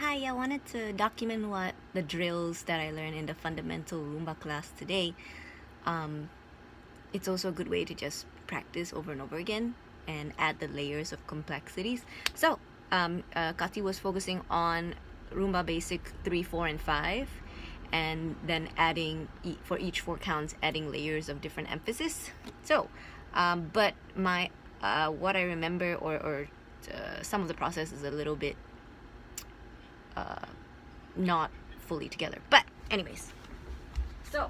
Hi, I wanted to document what the drills that I learned in the fundamental Rumba class today. Um, it's also a good way to just practice over and over again and add the layers of complexities. So, Kati was focusing on Rumba basic 3, 4, and 5, and then adding for each 4 counts, adding layers of different emphasis. So, but my what I remember or some of the process is a little bit not fully together. But anyways, so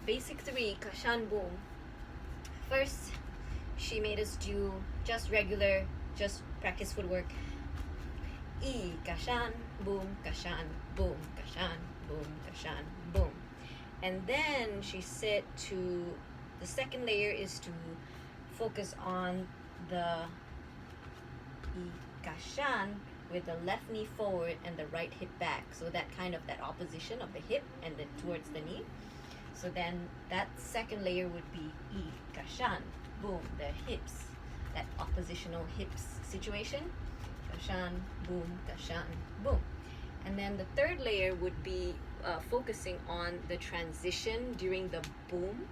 basic 3, kashan boom. First, she made us do just regular, just practice footwork. E, kashan, boom, kashan, boom, kashan, boom, kashan, boom. And then she said to, the second layer is to focus on the E, kashan, with the left knee forward and the right hip back. So that kind of that opposition of the hip and then towards the knee. So then that second layer would be E, kashan, boom, the hips, that oppositional hips situation. Kashan, boom, kashan, boom. And then the third layer would be focusing on the transition during the boom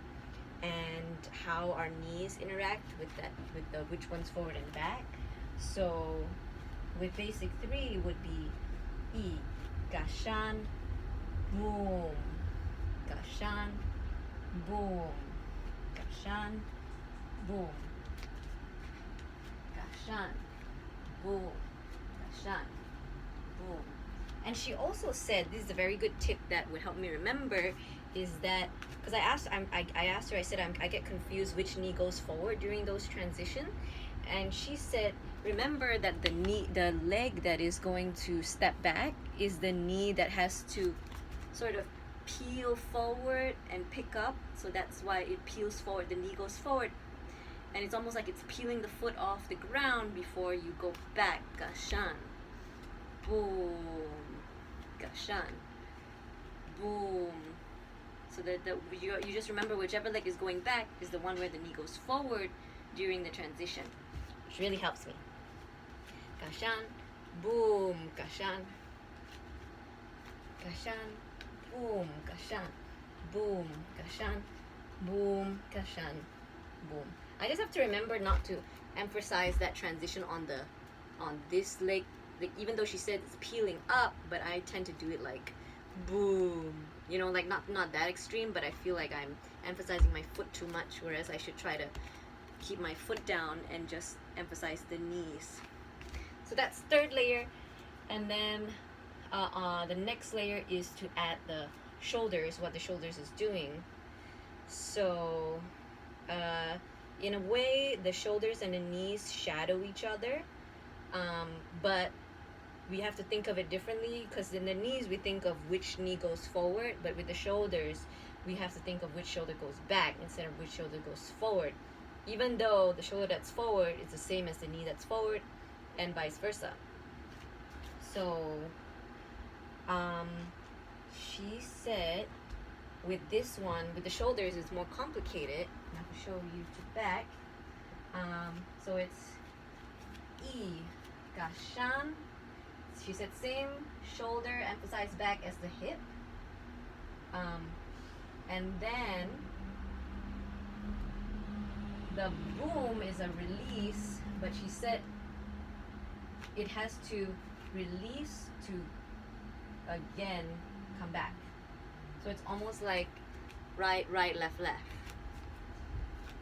and how our knees interact with that, with the which one's forward and back. So with basic 3 would be E, kashan, boom, kashan, boom, kashan, boom, kashan, boom, kashan, boom. And she also said, this is a very good tip that would help me remember, is that because I asked her, I said I get confused which knee goes forward during those transition, and she said, remember that the leg that is going to step back is the knee that has to sort of peel forward and pick up. So that's why it peels forward, the knee goes forward, and it's almost like it's peeling the foot off the ground before you go back. Kashan, boom, kashan, boom. So that you just remember whichever leg is going back is the one where the knee goes forward during the transition, which really helps me. Kashan, boom, kashan, kashan, boom, kashan, boom, kashan, boom, kashan, boom. I just have to remember not to emphasize that transition on this leg. Like, even though she said it's peeling up, but I tend to do it like boom. You know, like not that extreme, but I feel like I'm emphasizing my foot too much, whereas I should try to keep my foot down and just emphasize the knees. So that's third layer. And then the next layer is to add the shoulders, what the shoulders is doing. So in a way, the shoulders and the knees shadow each other, but we have to think of it differently, because in the knees we think of which knee goes forward, but with the shoulders we have to think of which shoulder goes back instead of which shoulder goes forward, even though the shoulder that's forward is the same as the knee that's forward, and vice versa. So she said with this one, with the shoulders, it's more complicated. I have to show you to back. So it's E, kashan. She said same shoulder, emphasize back as the hip. And then the boom is a release, but she said it has to release to again come back. So it's almost like right, right, left, left.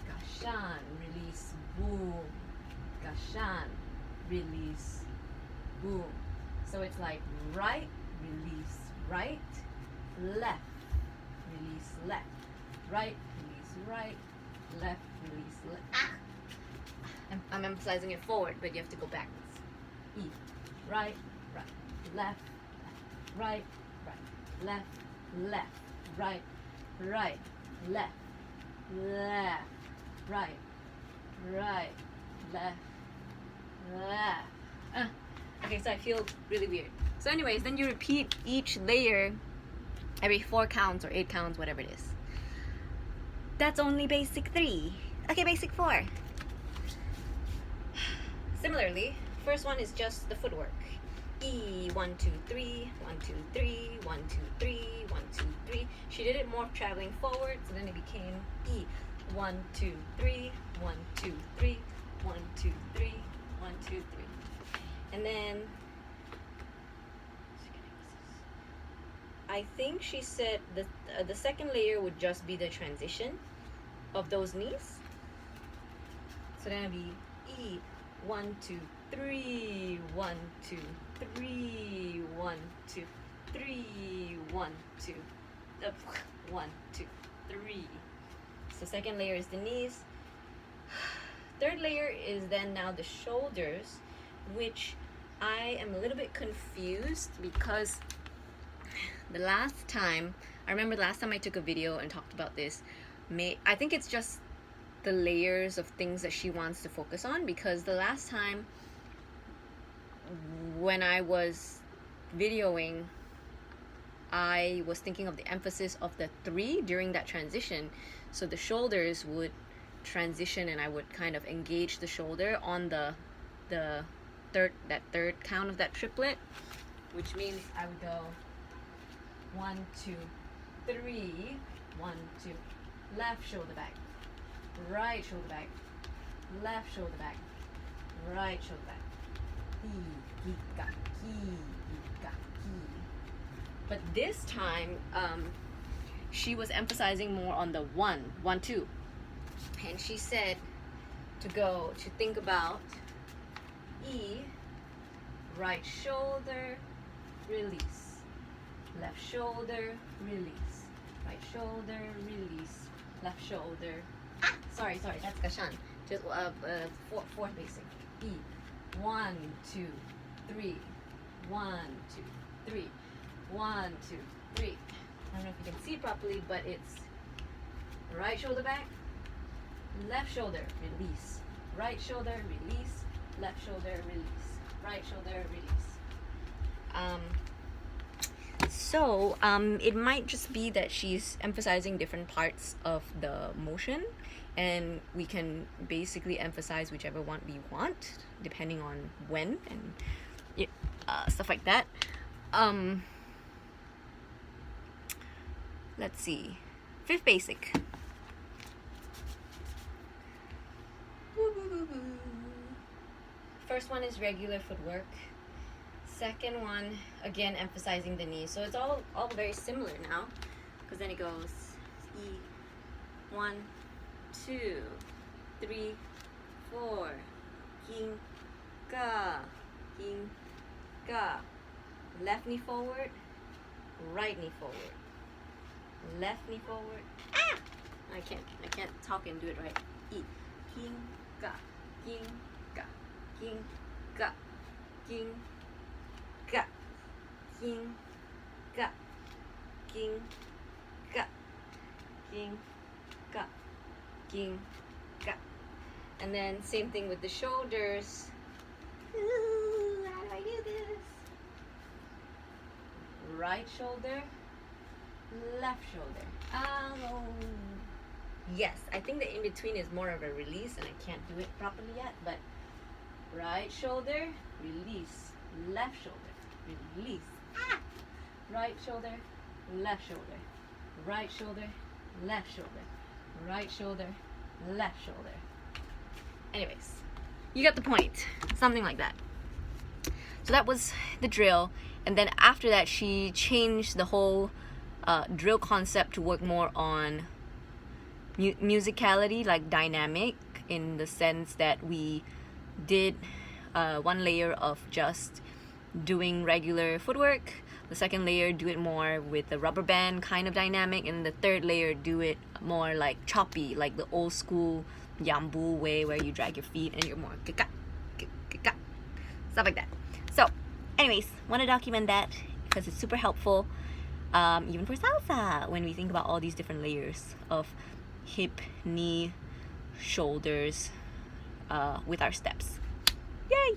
Kashan, release, boom. Kashan, release, boom. So it's like right, release, right, left, release, left, right, release, right, left, release, left. Ah! I'm emphasizing it forward, but you have to go backwards. E, right, right, left, left, right, right, left, left, right, right, left, left, right, right, left, left. Okay, so I feel really weird. So anyways, then you repeat each layer every 4 counts or 8 counts, whatever it is. That's only basic 3. Okay, basic 4. Similarly, first one is just the footwork. E, 1, 2, 3, 1, 2, 3, 1, 2, 3, 1, 2, 3. She did it more traveling forward, so then it became E. 1, 2, 3, 1, 2, 3, 1, 2, 3, 1, 2, 3. And then I think she said the second layer would just be the transition of those knees. So then it'd be E, 1, 2, 3, 1, 2, 3, 1, 2, 3, 1, 2, 1, 2, 3. So second layer is the knees. Third layer is then now the shoulders, which I am a little bit confused because the last time, I remember the last time I took a video and talked about this, I think it's just the layers of things that she wants to focus on, because the last time when I was videoing, I was thinking of the emphasis of the 3 during that transition. So the shoulders would transition and I would kind of engage the shoulder on the third count of that triplet, which means I would go 1, 2, 3, 1, 2, left shoulder back, right shoulder back, left shoulder back, right shoulder back. But this time, she was emphasizing more on the 1, 1, 2. And she said to think about E, right shoulder, release, left shoulder, release, right shoulder, release, left shoulder. Sorry, that's Kashan. Just fourth basic. E, 1, 2, 3, 1, 2, 3, 1, 2, 3. I don't know if you can see properly, but it's right shoulder back, left shoulder, release, right shoulder, release, left shoulder, release, right shoulder, release. So it might just be that she's emphasizing different parts of the motion, and we can basically emphasize whichever one we want depending on when and stuff like that. Let's see. Fifth basic. First one is regular footwork. Second one, again emphasizing the knee. So it's all very similar now, because then it goes E, 1, 2, 3, 4, king, ga, left knee forward, right knee forward, left knee forward. I can't talk and do it right. E, king, ga, king, ga, king, ga, king, ga, king, ga, king, ga, king, ga, king, ga. And then same thing with the shoulders. Ooh, how do I do this? Right shoulder, left shoulder. Oh. Yes, I think the in-between is more of a release and I can't do it properly yet, but right shoulder, release, left shoulder, release. Right shoulder, left shoulder, right shoulder, left shoulder, right shoulder, left shoulder. Anyways, you got the point. Something like that. So that was the drill, and then after that she changed the whole drill concept to work more on musicality, like dynamic, in the sense that we did one layer of just doing regular footwork, the second layer do it more with the rubber band kind of dynamic, and the third layer do it more like choppy, like the old school Yambu way where you drag your feet and you're more stuff like that. So anyways, want to document that because it's super helpful, even for salsa, when we think about all these different layers of hip, knee, shoulders with our steps. Yay!